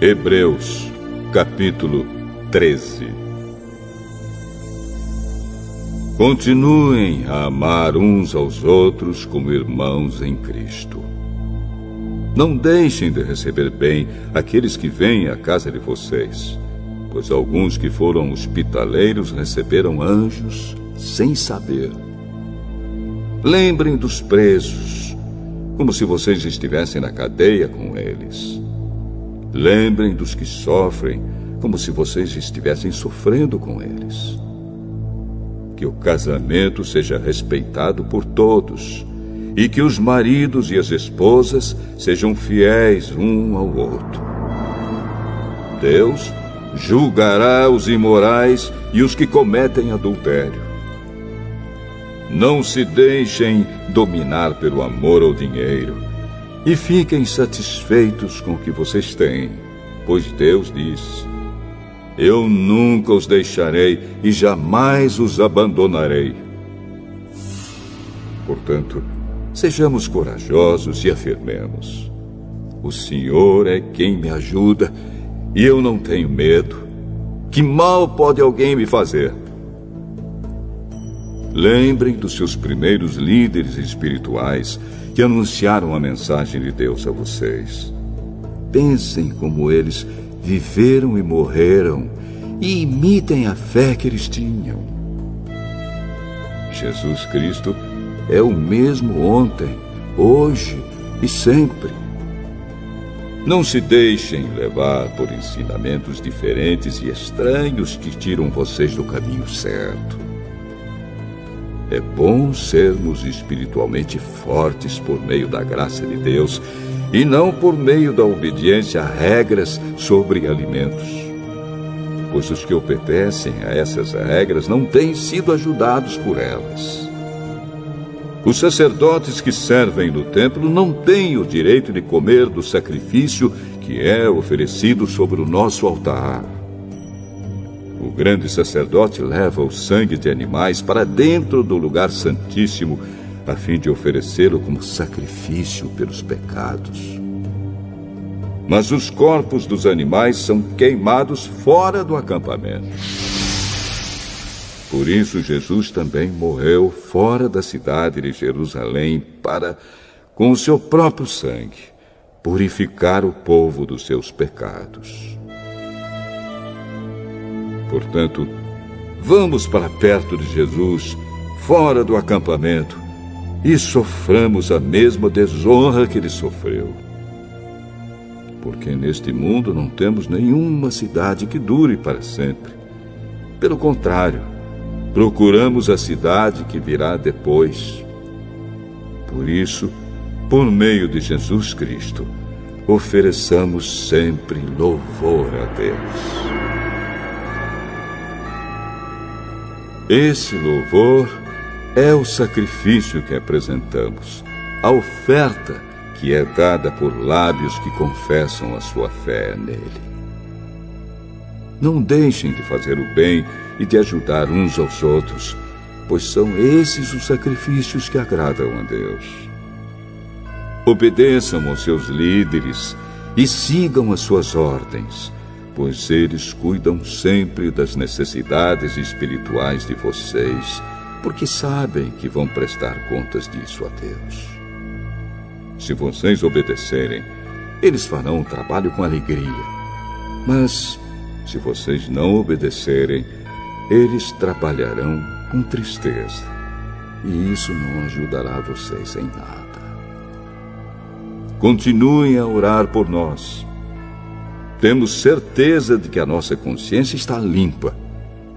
Hebreus, capítulo 13. Continuem a amar uns aos outros como irmãos em Cristo. Não deixem de receber bem aqueles que vêm à casa de vocês, pois alguns que foram hospitaleiros receberam anjos sem saber. Lembrem dos presos, como se vocês estivessem na cadeia com eles. Lembrem dos que sofrem, como se vocês estivessem sofrendo com eles. Que o casamento seja respeitado por todos, e que os maridos e as esposas sejam fiéis um ao outro. Deus julgará os imorais e os que cometem adultério. Não se deixem dominar pelo amor ao dinheiro, e fiquem satisfeitos com o que vocês têm, pois Deus diz: eu nunca os deixarei e jamais os abandonarei. Portanto, sejamos corajosos e afirmemos: o Senhor é quem me ajuda e eu não tenho medo. Que mal pode alguém me fazer? Lembrem dos seus primeiros líderes espirituais que anunciaram a mensagem de Deus a vocês. Pensem como eles viveram e morreram e imitem a fé que eles tinham. Jesus Cristo é o mesmo ontem, hoje e sempre. Não se deixem levar por ensinamentos diferentes e estranhos que tiram vocês do caminho certo. É bom sermos espiritualmente fortes por meio da graça de Deus e não por meio da obediência a regras sobre alimentos. Pois os que obedecem a essas regras não têm sido ajudados por elas. Os sacerdotes que servem no templo não têm o direito de comer do sacrifício que é oferecido sobre o nosso altar. O grande sacerdote leva o sangue de animais para dentro do lugar santíssimo, a fim de oferecê-lo como sacrifício pelos pecados. Mas os corpos dos animais são queimados fora do acampamento. Por isso Jesus também morreu fora da cidade de Jerusalém para, com o seu próprio sangue, purificar o povo dos seus pecados. Portanto, vamos para perto de Jesus, fora do acampamento, e soframos a mesma desonra que ele sofreu. Porque neste mundo não temos nenhuma cidade que dure para sempre. Pelo contrário, procuramos a cidade que virá depois. Por isso, por meio de Jesus Cristo, ofereçamos sempre louvor a Deus. Esse louvor é o sacrifício que apresentamos, a oferta que é dada por lábios que confessam a sua fé nele. Não deixem de fazer o bem e de ajudar uns aos outros, pois são esses os sacrifícios que agradam a Deus. Obedeçam aos seus líderes e sigam as suas ordens, pois eles cuidam sempre das necessidades espirituais de vocês, porque sabem que vão prestar contas disso a Deus. Se vocês obedecerem, eles farão o trabalho com alegria. Mas, se vocês não obedecerem, eles trabalharão com tristeza. E isso não ajudará vocês em nada. Continuem a orar por nós. Temos certeza de que a nossa consciência está limpa,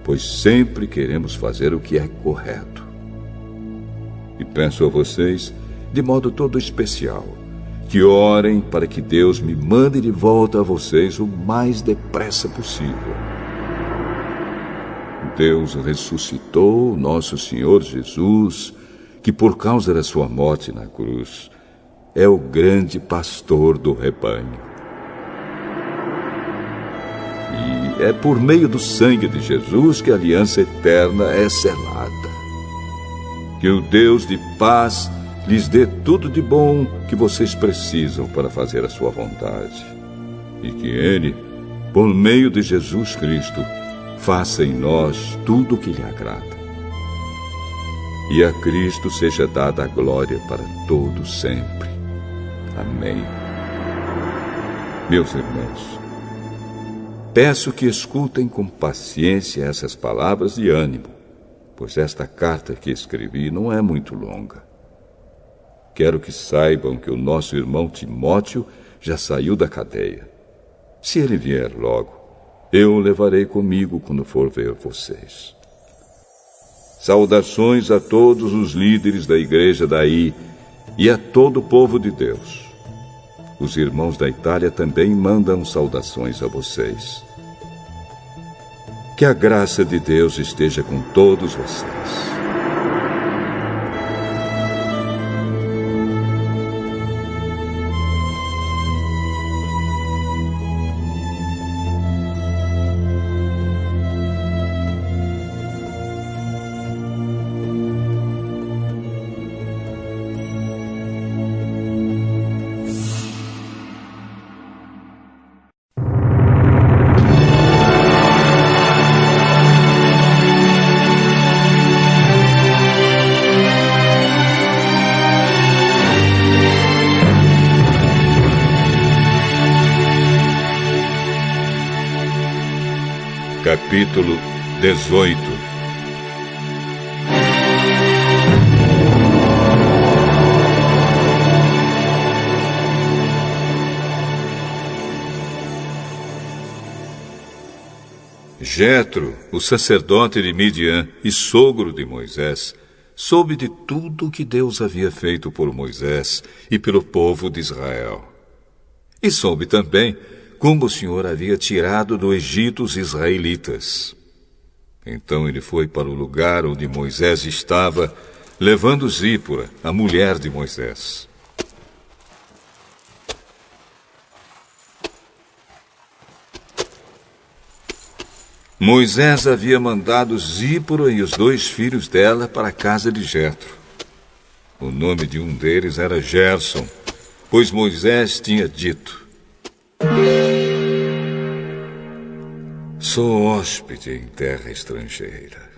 pois sempre queremos fazer o que é correto. E peço a vocês, de modo todo especial, que orem para que Deus me mande de volta a vocês o mais depressa possível. Deus ressuscitou nosso Senhor Jesus, que por causa da sua morte na cruz, é o grande pastor do rebanho. E é por meio do sangue de Jesus que a aliança eterna é selada. Que o Deus de paz lhes dê tudo de bom que vocês precisam para fazer a sua vontade. e que Ele, por meio de Jesus Cristo, faça em nós tudo o que lhe agrada. E a Cristo seja dada a glória para todos sempre. Amém. Meus irmãos, peço que escutem com paciência essas palavras de ânimo, pois esta carta que escrevi não é muito longa. Quero que saibam que o nosso irmão Timóteo já saiu da cadeia. Se ele vier logo, eu o levarei comigo quando for ver vocês. Saudações a todos os líderes da igreja daí e a todo o povo de Deus. Os irmãos da Itália também mandam saudações a vocês. Que a graça de Deus esteja com todos vocês. Capítulo 18. Jetro, o sacerdote de Midian e sogro de Moisés, soube de tudo o que Deus havia feito por Moisés e pelo povo de Israel. E soube também como o Senhor havia tirado do Egito os israelitas. Então ele foi para o lugar onde Moisés estava, levando Zípora, a mulher de Moisés. Moisés havia mandado Zípora e os 2 filhos dela para a casa de Jetro. O nome de um deles era Gerson, pois Moisés tinha dito: sou hóspede em terra estrangeira.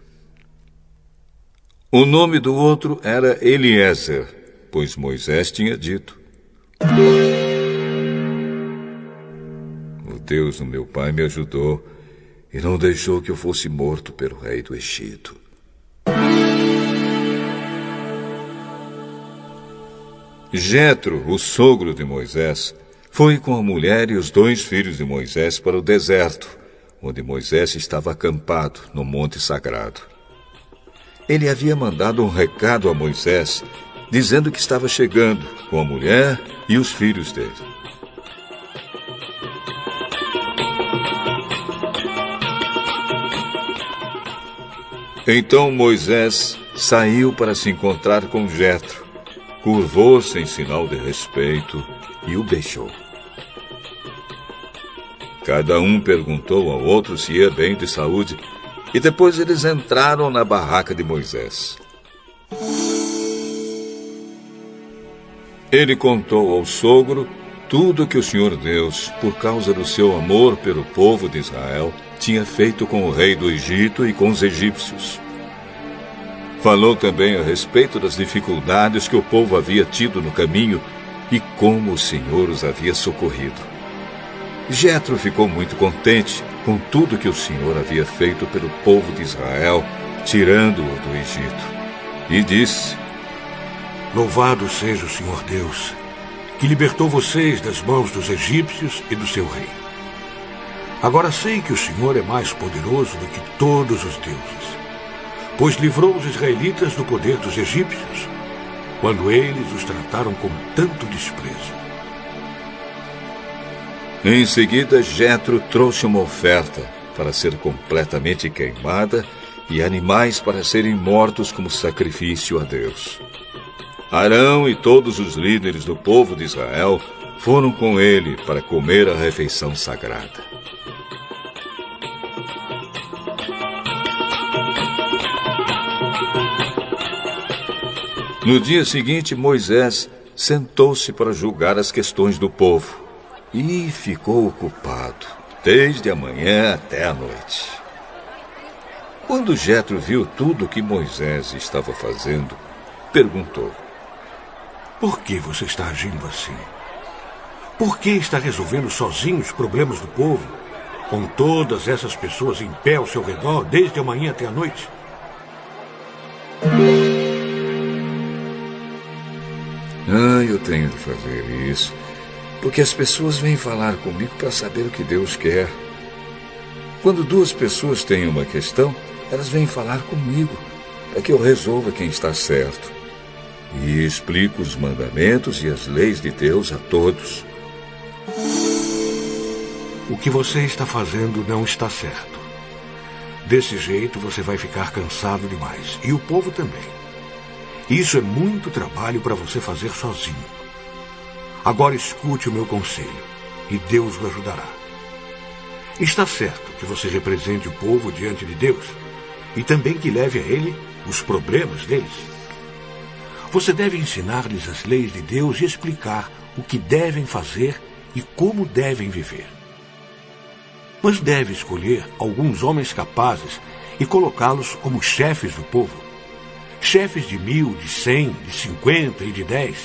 O nome do outro era Eliezer, pois Moisés tinha dito: o Deus do meu pai me ajudou e não deixou que eu fosse morto pelo rei do Egito. Jetro, o sogro de Moisés, foi com a mulher e os 2 filhos de Moisés para o deserto, onde Moisés estava acampado no monte sagrado. Ele havia mandado um recado a Moisés, dizendo que estava chegando com a mulher e os filhos dele. Então Moisés saiu para se encontrar com Jetro, curvou-se em sinal de respeito e o beijou. Cada um perguntou ao outro se ia bem de saúde, e depois eles entraram na barraca de Moisés. Ele contou ao sogro tudo que o Senhor Deus, por causa do seu amor pelo povo de Israel, tinha feito com o rei do Egito e com os egípcios. Falou também a respeito das dificuldades que o povo havia tido no caminho e como o Senhor os havia socorrido. Jetro ficou muito contente com tudo que o Senhor havia feito pelo povo de Israel, tirando-o do Egito, e disse: louvado seja o Senhor Deus, que libertou vocês das mãos dos egípcios e do seu rei. Agora sei que o Senhor é mais poderoso do que todos os deuses, pois livrou os israelitas do poder dos egípcios, quando eles os trataram com tanto desprezo. Em seguida, Jetro trouxe uma oferta para ser completamente queimada e animais para serem mortos como sacrifício a Deus. Arão e todos os líderes do povo de Israel foram com ele para comer a refeição sagrada. No dia seguinte, Moisés sentou-se para julgar as questões do povo. e ficou ocupado, desde a manhã até a noite. Quando Jetro viu tudo o que Moisés estava fazendo, perguntou: Por que você está agindo assim? Por que está resolvendo sozinho os problemas do povo, com todas essas pessoas em pé ao seu redor, desde a manhã até a noite? Eu tenho de fazer isso, porque as pessoas vêm falar comigo para saber o que Deus quer. Quando duas pessoas têm uma questão, elas vêm falar comigo, para que eu resolva quem está certo. E explico os mandamentos e as leis de Deus a todos. O que você está fazendo não está certo. Desse jeito você vai ficar cansado demais, e o povo também. Isso é muito trabalho para você fazer sozinho. Agora escute o meu conselho, e Deus o ajudará. Está certo que você represente o povo diante de Deus, e também que leve a ele os problemas deles. Você deve ensinar-lhes as leis de Deus e explicar o que devem fazer e como devem viver. Mas deve escolher alguns homens capazes e colocá-los como chefes do povo. Chefes de 1.000, de 100, de 50 e de 10.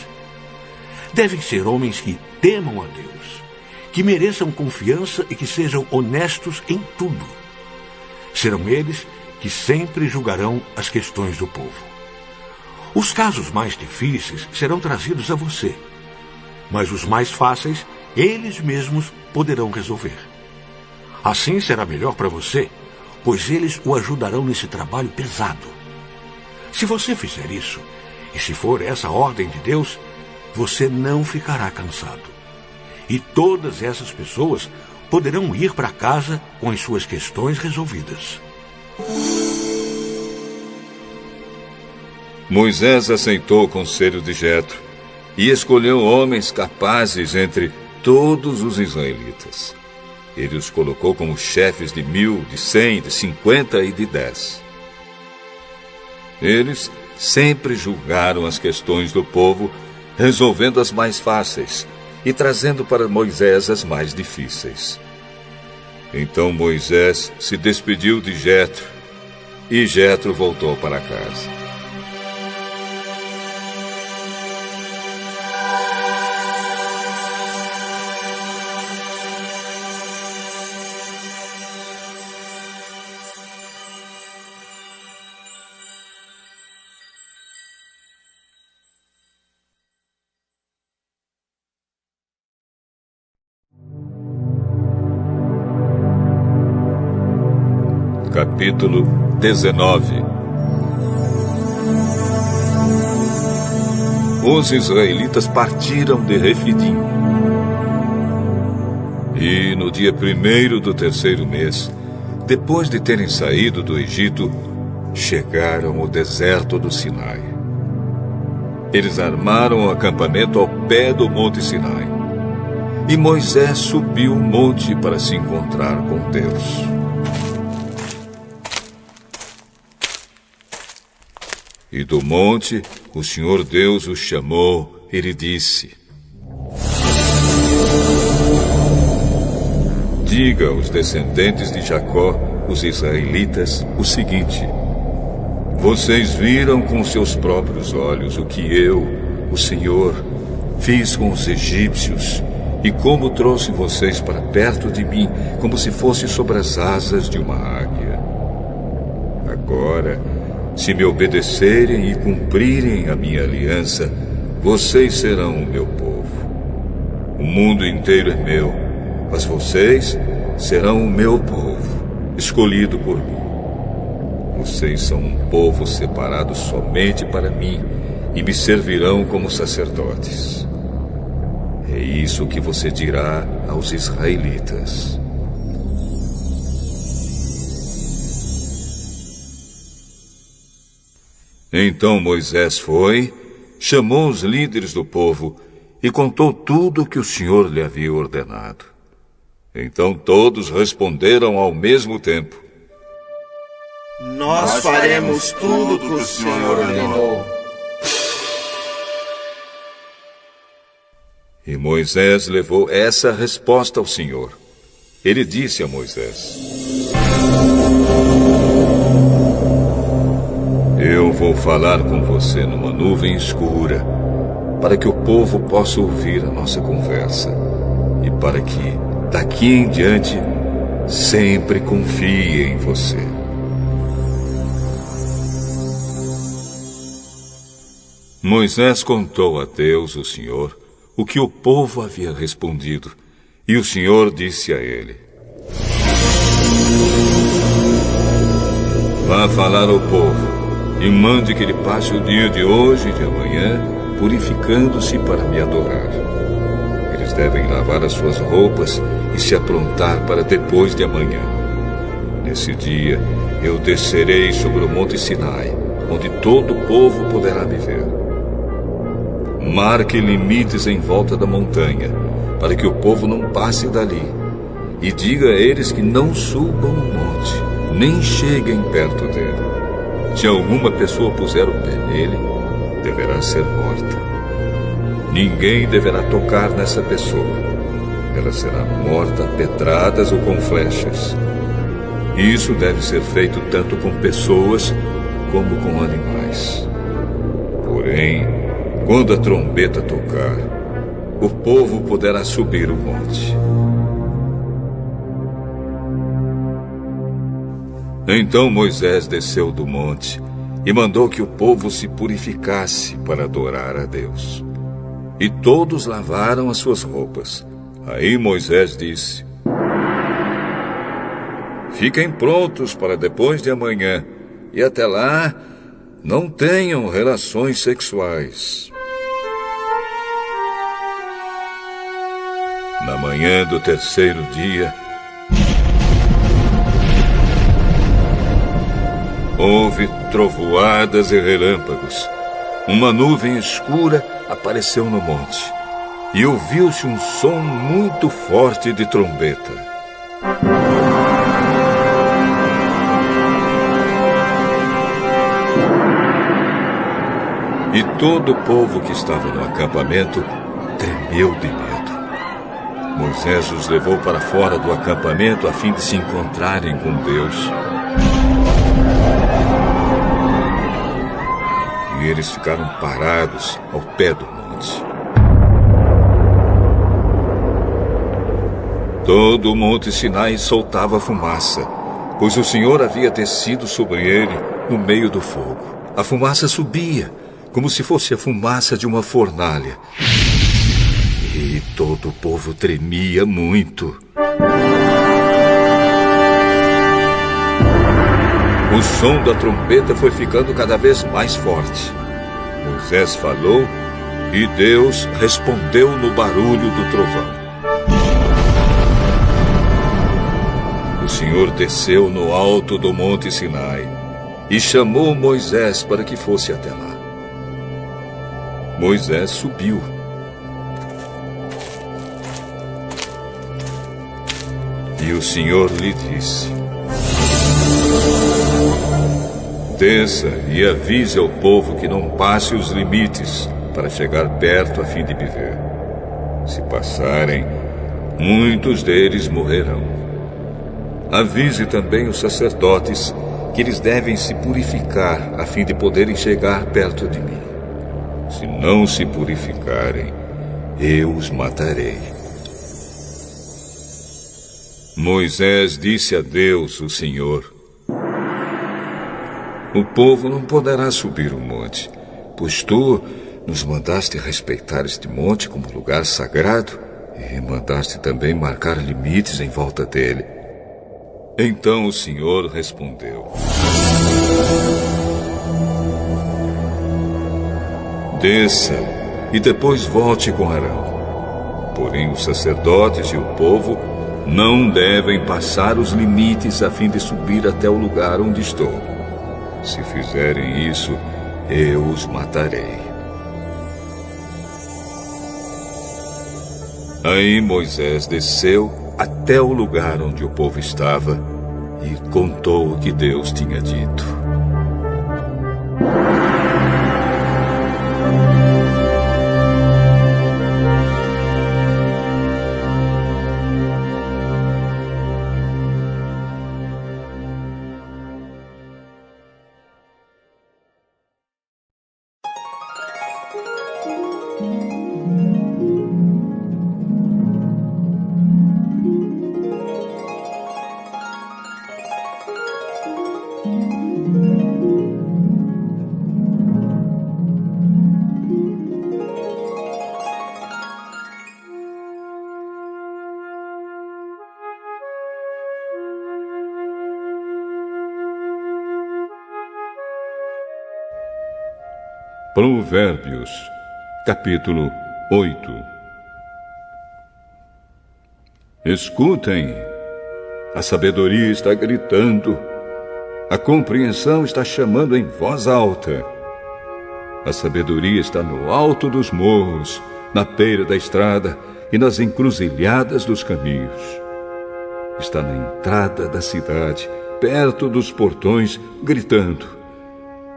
Devem ser homens que temam a Deus, que mereçam confiança e que sejam honestos em tudo. Serão eles que sempre julgarão as questões do povo. Os casos mais difíceis serão trazidos a você, mas os mais fáceis, eles mesmos poderão resolver. Assim será melhor para você, pois eles o ajudarão nesse trabalho pesado. Se você fizer isso, e se for essa a ordem de Deus, você não ficará cansado. E todas essas pessoas poderão ir para casa com as suas questões resolvidas. Moisés aceitou o conselho de Jetro e escolheu homens capazes entre todos os israelitas. Ele os colocou como chefes de 1.000, de 100, de 50 e de 10. Eles sempre julgaram as questões do povo, resolvendo as mais fáceis e trazendo para Moisés as mais difíceis. Então Moisés se despediu de Jetro e Jetro voltou para casa. Capítulo 19. Os israelitas partiram de Refidim. E no dia 1º do 3º mês, depois de terem saído do Egito, chegaram ao deserto do Sinai. Eles armaram o acampamento ao pé do Monte Sinai. E Moisés subiu o monte para se encontrar com Deus. E do monte, o Senhor Deus o chamou e lhe disse: Diga aos descendentes de Jacó, os israelitas, o seguinte: Vocês viram com seus próprios olhos o que eu, o Senhor, fiz com os egípcios e como trouxe vocês para perto de mim, como se fosse sobre as asas de uma águia. Agora, se me obedecerem e cumprirem a minha aliança, vocês serão o meu povo. O mundo inteiro é meu, mas vocês serão o meu povo, escolhido por mim. Vocês são um povo separado somente para mim e me servirão como sacerdotes. É isso que você dirá aos israelitas. Então Moisés foi, chamou os líderes do povo e contou tudo o que o Senhor lhe havia ordenado. Então todos responderam ao mesmo tempo: Nós faremos tudo o que o Senhor ordenou. E Moisés levou essa resposta ao Senhor. Ele disse a Moisés: Eu vou falar com você numa nuvem escura, para que o povo possa ouvir a nossa conversa, e para que, daqui em diante, sempre confie em você. Moisés contou a Deus, o Senhor, o que o povo havia respondido, e o Senhor disse a ele: Vá falar ao povo, e mande que ele passe o dia de hoje e de amanhã purificando-se para me adorar. Eles devem lavar as suas roupas e se aprontar para depois de amanhã. Nesse dia eu descerei sobre o monte Sinai, onde todo o povo poderá me ver. Marque limites em volta da montanha, para que o povo não passe dali. E diga a eles que não subam o monte, nem cheguem perto dele. Se alguma pessoa puser o pé nele, deverá ser morta. Ninguém deverá tocar nessa pessoa. Ela será morta a pedradas ou com flechas. Isso deve ser feito tanto com pessoas como com animais. Porém, quando a trombeta tocar, o povo poderá subir o monte. Então Moisés desceu do monte e mandou que o povo se purificasse para adorar a Deus. E todos lavaram as suas roupas. Aí Moisés disse: Fiquem prontos para depois de amanhã, e até lá não tenham relações sexuais. Na manhã do terceiro dia, houve trovoadas e relâmpagos. Uma nuvem escura apareceu no monte, e ouviu-se um som muito forte de trombeta. E todo o povo que estava no acampamento tremeu de medo. Moisés os levou para fora do acampamento a fim de se encontrarem com Deus. E eles ficaram parados ao pé do monte. Todo o monte Sinai soltava fumaça, pois o Senhor havia descido sobre ele no meio do fogo. A fumaça subia, como se fosse a fumaça de uma fornalha. E todo o povo tremia muito. O som da trombeta foi ficando cada vez mais forte. Moisés falou e Deus respondeu no barulho do trovão. O Senhor desceu no alto do monte Sinai e chamou Moisés para que fosse até lá. Moisés subiu. E o Senhor lhe disse: Desça e avise ao povo que não passe os limites para chegar perto a fim de me ver. Se passarem, muitos deles morrerão. Avise também os sacerdotes que eles devem se purificar a fim de poderem chegar perto de mim. Se não se purificarem, eu os matarei. Moisés disse a Deus, o Senhor: O povo não poderá subir o monte, pois tu nos mandaste respeitar este monte como lugar sagrado e mandaste também marcar limites em volta dele. Então o Senhor respondeu: Desça e depois volte com Arão. Porém os sacerdotes e o povo não devem passar os limites a fim de subir até o lugar onde estou. Se fizerem isso, eu os matarei. Aí Moisés desceu até o lugar onde o povo estava e contou o que Deus tinha dito. Provérbios, capítulo 8. Escutem, a sabedoria está gritando, a compreensão está chamando em voz alta. A sabedoria está no alto dos morros, na beira da estrada e nas encruzilhadas dos caminhos. Está na entrada da cidade, perto dos portões, gritando: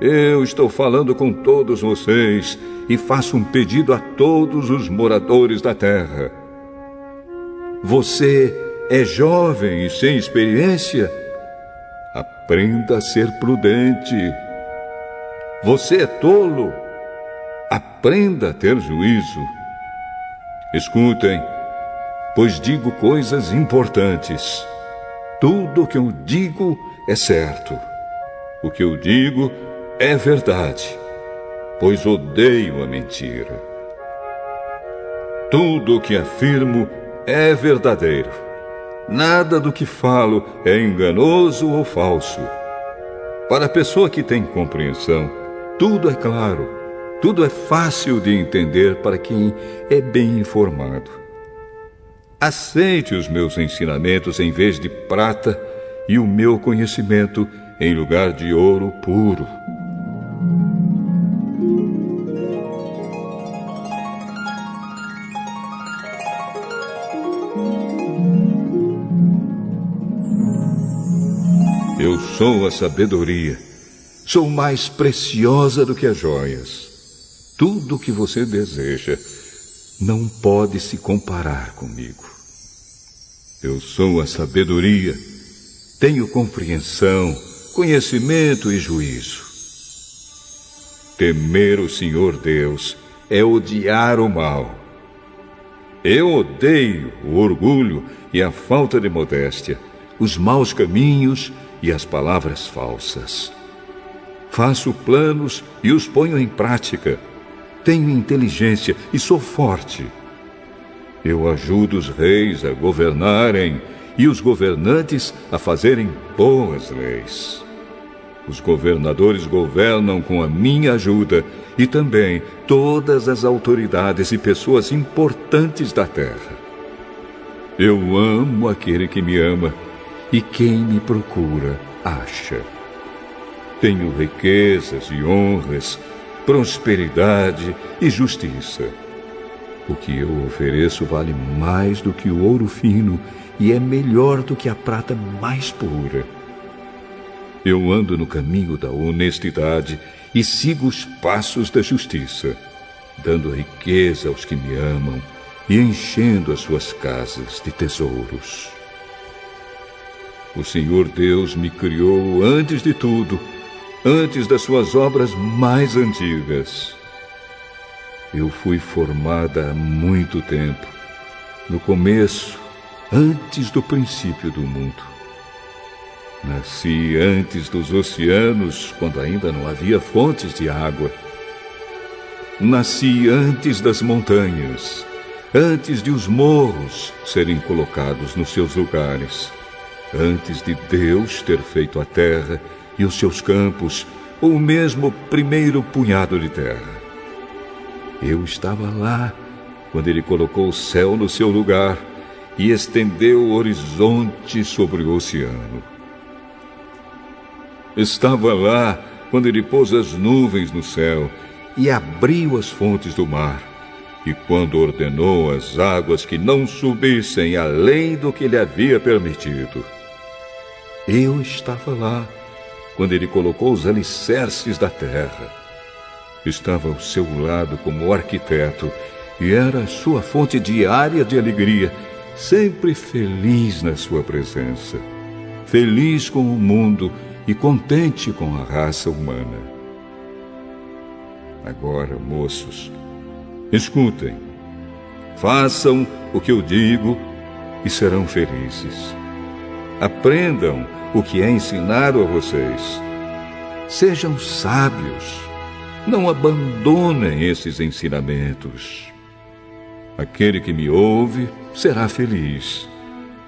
eu estou falando com todos vocês e faço um pedido a todos os moradores da terra. Você é jovem e sem experiência? Aprenda a ser prudente. Você é tolo? Aprenda a ter juízo. Escutem, pois digo coisas importantes. Tudo o que eu digo é certo. O que eu digo é verdade, pois odeio a mentira. Tudo o que afirmo é verdadeiro. Nada do que falo é enganoso ou falso. Para a pessoa que tem compreensão, tudo é claro, tudo é fácil de entender para quem é bem informado. Aceite os meus ensinamentos em vez de prata e o meu conhecimento em lugar de ouro puro. Eu sou a sabedoria. Sou mais preciosa do que as joias. Tudo o que você deseja não pode se comparar comigo. Eu sou a sabedoria. Tenho compreensão, conhecimento e juízo. Temer o Senhor Deus é odiar o mal. Eu odeio o orgulho e a falta de modéstia, os maus caminhos e as palavras falsas. Faço planos e os ponho em prática. Tenho inteligência e sou forte. Eu ajudo os reis a governarem e os governantes a fazerem boas leis. Os governadores governam com a minha ajuda e também todas as autoridades e pessoas importantes da terra. Eu amo aquele que me ama e quem me procura acha. Tenho riquezas e honras, prosperidade e justiça. O que eu ofereço vale mais do que o ouro fino e é melhor do que a prata mais pura. Eu ando no caminho da honestidade e sigo os passos da justiça, dando riqueza aos que me amam e enchendo as suas casas de tesouros. O Senhor Deus me criou antes de tudo, antes das suas obras mais antigas. Eu fui formada há muito tempo, no começo, antes do princípio do mundo. Nasci antes dos oceanos, quando ainda não havia fontes de água. Nasci antes das montanhas, antes de os morros serem colocados nos seus lugares. Antes de Deus ter feito a terra e os seus campos, ou mesmo o primeiro punhado de terra. Eu estava lá quando Ele colocou o céu no seu lugar e estendeu o horizonte sobre o oceano. Estava lá quando Ele pôs as nuvens no céu e abriu as fontes do mar, e quando ordenou as águas que não subissem além do que Ele havia permitido. Eu estava lá quando Ele colocou os alicerces da terra. Estava ao seu lado como arquiteto e era a sua fonte diária de alegria, sempre feliz na sua presença, feliz com o mundo e contente com a raça humana. Agora, moços, escutem, façam o que eu digo e serão felizes. Aprendam o que é ensinado a vocês. Sejam sábios. Não abandonem esses ensinamentos. Aquele que me ouve será feliz.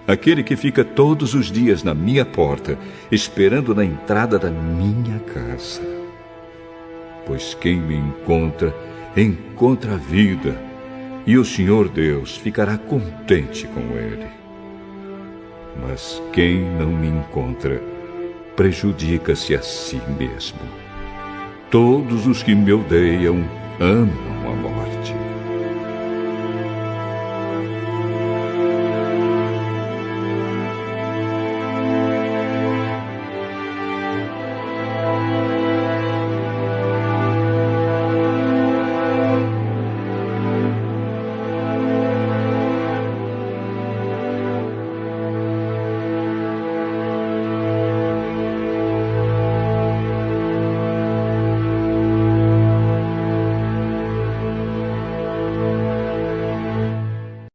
Aquele que fica todos os dias na minha porta, esperando na entrada da minha casa. pois quem me encontra, encontra a vida, e o Senhor Deus ficará contente com ele. Mas quem não me encontra, prejudica-se a si mesmo. Todos os que me odeiam amam a morte.